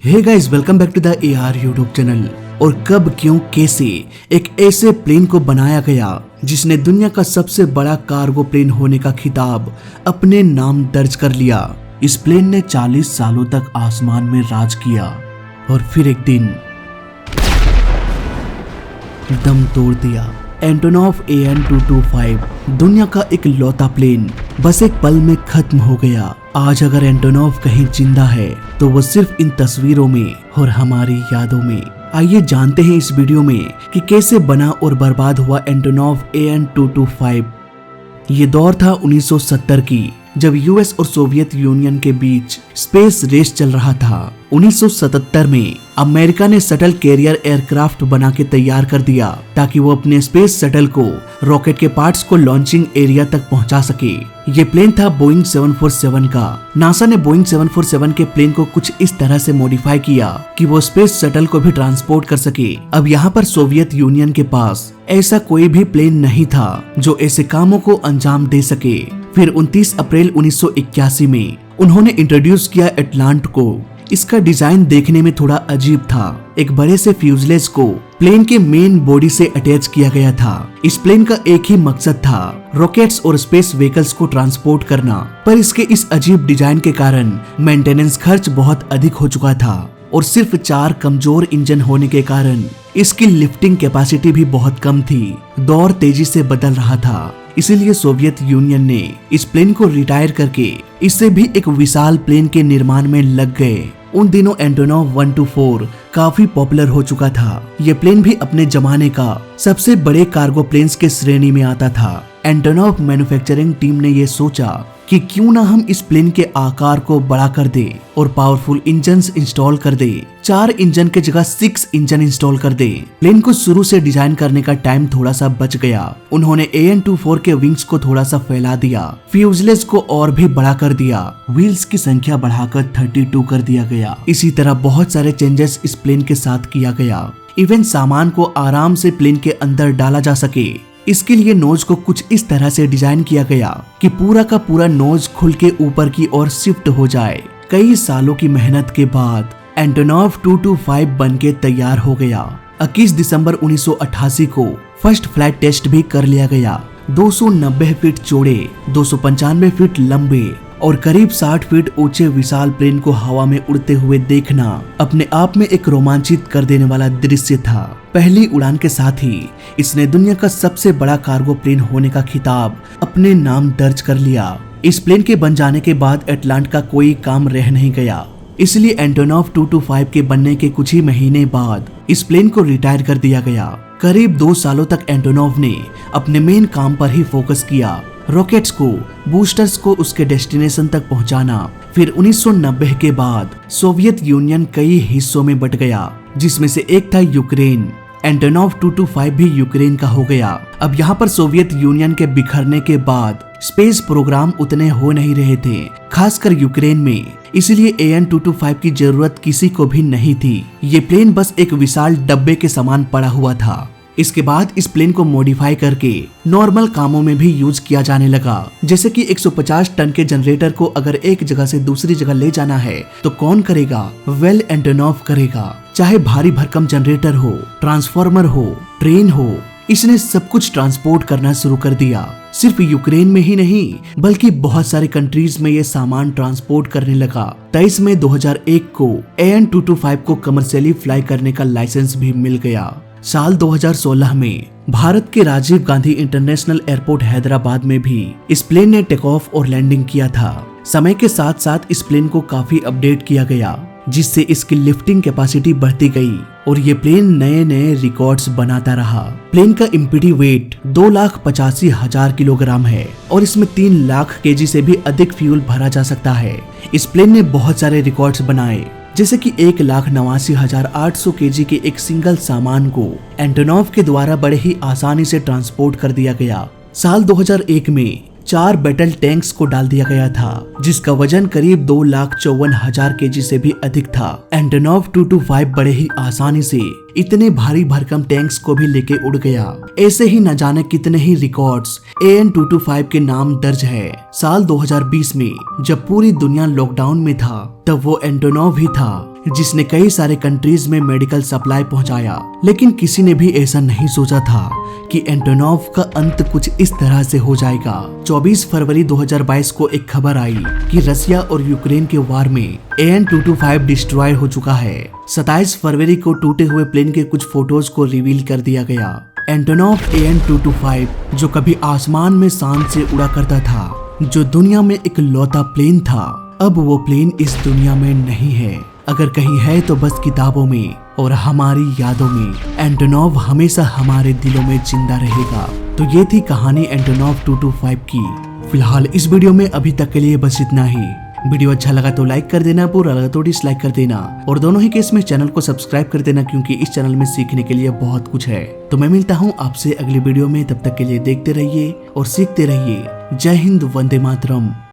Hey guys, welcome back to the AR YouTube channel. और कब, क्यों, कैसे एक ऐसे प्लेन को बनाया गया जिसने दुनिया का सबसे बड़ा कार्गो प्लेन होने का खिताब अपने नाम दर्ज कर लिया। इस प्लेन ने 40 सालों तक आसमान में राज किया और फिर एक दिन दम तोड़ दिया। एंटोनोव AN-225 दुनिया का एक लौता प्लेन बस एक पल में खत्म हो गया। आज अगर एंटोनोव कहीं जिंदा है तो वो सिर्फ इन तस्वीरों में और हमारी यादों में। आइए जानते हैं इस वीडियो में कि कैसे बना और बर्बाद हुआ एंटोनोव AN-225। ये दौर था 1970 की, जब यूएस और सोवियत यूनियन के बीच स्पेस रेस चल रहा था। 1977 में अमेरिका ने शटल कैरियर एयरक्राफ्ट बना के तैयार कर दिया ताकि वो अपने स्पेस शटल को रॉकेट के पार्ट्स को लॉन्चिंग एरिया तक पहुंचा सके। ये प्लेन था बोइंग 747 का। नासा ने बोइंग 747 के प्लेन को कुछ इस तरह से मॉडिफाई किया कि वो स्पेस शटल को भी ट्रांसपोर्ट कर सके। अब यहाँ पर सोवियत यूनियन के पास ऐसा कोई भी प्लेन नहीं था जो ऐसे कामों को अंजाम दे सके। फिर 29 अप्रैल 1981 में उन्होंने इंट्रोड्यूस किया एटलांट को। इसका डिजाइन देखने में थोड़ा अजीब था। एक बड़े से फ्यूजलेज को प्लेन के मेन बॉडी से अटैच किया गया था। इस प्लेन का एक ही मकसद था, रॉकेट्स और स्पेस व्हीकल्स को ट्रांसपोर्ट करना। पर इसके इस अजीब डिजाइन के कारण मेंटेनेंस खर्च बहुत अधिक हो चुका था और सिर्फ 4 कमजोर इंजन होने के कारण इसकी लिफ्टिंग कैपेसिटी भी बहुत कम थी। दौर तेजी से बदल रहा था, इसीलिए सोवियत यूनियन ने इस प्लेन को रिटायर करके इससे भी एक विशाल प्लेन के निर्माण में लग गए। उन दिनों एंटोनोव 124 काफी पॉपुलर हो चुका था। ये प्लेन भी अपने जमाने का सबसे बड़े कार्गो प्लेन्स के श्रेणी में आता था। एंटोनोव मैन्युफैक्चरिंग टीम ने ये सोचा कि क्यों ना हम इस प्लेन के आकार को बड़ा कर दे और पावरफुल इंजन्स इंस्टॉल कर दे। 4 इंजन के जगह 6 इंजन इंस्टॉल कर दे। प्लेन को शुरू से डिजाइन करने का टाइम थोड़ा सा बच गया। उन्होंने AN-24 के विंग्स को थोड़ा सा फैला दिया, फ्यूजलेज को और भी बड़ा कर दिया, व्हील्स की संख्या बढ़ाकर 32 कर दिया गया। इसी तरह बहुत सारे चेंजेस इस प्लेन के साथ किया गया। इवन सामान को आराम से प्लेन के अंदर डाला जा सके। इसके लिए नोज को कुछ इस तरह से डिजाइन किया गया कि पूरा का पूरा नोज खुल के ऊपर की ओर शिफ्ट हो जाए। कई सालों की मेहनत के बाद एंटोनोव 225 बनके तैयार हो गया। 21 दिसंबर 1988 को फर्स्ट फ्लाइट टेस्ट भी कर लिया गया। 290 फीट चौड़े, 295 फीट लंबे और करीब 60 फीट ऊंचे विशाल प्लेन को हवा में उड़ते हुए देखना अपने आप में एक रोमांचित कर देने वाला दृश्य था। पहली उड़ान के साथ ही इसने दुनिया का सबसे बड़ा कार्गो प्लेन होने का खिताब अपने नाम दर्ज कर लिया। इस प्लेन के बन जाने के बाद एटलांट का कोई काम रह नहीं गया, इसलिए एंटोनोव 225 के बनने के कुछ ही महीने बाद इस प्लेन को रिटायर कर दिया गया। करीब 2 सालों तक एंटोनोव ने अपने मेन काम पर ही फोकस किया, रॉकेट्स को, बूस्टर्स को उसके डेस्टिनेशन तक पहुंचाना। फिर 1990 के बाद सोवियत यूनियन कई हिस्सों में बट गया, जिसमें से एक था यूक्रेन। एंटोनोव 225 भी यूक्रेन का हो गया। अब यहाँ पर सोवियत यूनियन के बिखरने के बाद स्पेस प्रोग्राम उतने हो नहीं रहे थे, खासकर यूक्रेन में। इसलिए AN-225 की जरूरत किसी को भी नहीं थी। ये प्लेन बस एक विशाल डब्बे के समान पड़ा हुआ था। इसके बाद इस प्लेन को मॉडिफाई करके नॉर्मल कामों में भी यूज किया जाने लगा। जैसे कि 150 टन के जनरेटर को अगर एक जगह से दूसरी जगह ले जाना है तो कौन करेगा? वेल, एंटोनोव करेगा। चाहे भारी भरकम जनरेटर हो, ट्रांसफार्मर हो, ट्रेन हो, इसने सब कुछ ट्रांसपोर्ट करना शुरू कर दिया। सिर्फ यूक्रेन में ही नहीं बल्कि बहुत सारे कंट्रीज में ये सामान ट्रांसपोर्ट करने लगा। 23 मई 2001 को AN-225 को कमर्शियली फ्लाई करने का लाइसेंस भी मिल गया। साल 2016 में भारत के राजीव गांधी इंटरनेशनल एयरपोर्ट हैदराबाद में भी इस प्लेन ने टेक ऑफ और लैंडिंग किया था। समय के साथ साथ इस प्लेन को काफी अपडेट किया गया, जिससे इसकी लिफ्टिंग कैपेसिटी बढ़ती गई और ये प्लेन नए नए रिकॉर्ड्स बनाता रहा। प्लेन का इम्पिटी वेट 2,85,000 किलोग्राम है और इसमें 3 लाख केजी से भी अधिक फ्यूल भरा जा सकता है। इस प्लेन ने बहुत सारे रिकॉर्ड्स बनाए, जैसे कि 1,89,800 केजी के एक सिंगल सामान को एंटोनोव के द्वारा बड़े ही आसानी से ट्रांसपोर्ट कर दिया गया। साल 2001 में 4 बैटल टैंक्स को डाल दिया गया था, जिसका वजन करीब 2,54,000 केजी से भी अधिक था। एंटोनोव 225 बड़े ही आसानी से इतने भारी भरकम टैंक्स को भी लेके उड़ गया। ऐसे ही न जाने कितने ही रिकॉर्ड्स AN-225 के नाम दर्ज है। साल 2020 में जब पूरी दुनिया लॉकडाउन में था, तब वो एंटोनोव ही था जिसने कई सारे कंट्रीज में मेडिकल सप्लाई पहुंचाया। लेकिन किसी ने भी ऐसा नहीं सोचा था कि एंटोनोव का अंत कुछ इस तरह से हो जाएगा। 24 फरवरी 2022 को एक खबर आई कि रसिया और यूक्रेन के वार में AN-225 डिस्ट्रॉय हो चुका है। 27 फरवरी को टूटे हुए प्लेन के कुछ फोटोज को रिवील कर दिया गया। एंटोनोव AN-225 जो कभी आसमान में शान से उड़ा करता था, जो दुनिया में एक लौता प्लेन था, अब वो प्लेन इस दुनिया में नहीं है। अगर कहीं है तो बस किताबों में और हमारी यादों में। एंटोनोव हमेशा हमारे दिलों में जिंदा रहेगा। तो ये थी कहानी एंटोनोव 225 की। फिलहाल इस वीडियो में अभी तक के लिए बस इतना ही। वीडियो अच्छा लगा तो लाइक कर देना, बुरा लगा तो डिसलाइक कर देना, और दोनों ही केस में चैनल को सब्सक्राइब कर देना, क्योंकि इस चैनल में सीखने के लिए बहुत कुछ है। तो मैं मिलता हूँ आपसे अगली वीडियो में। तब तक के लिए देखते रहिए और सीखते रहिए। जय हिंद, वंदे मातरम।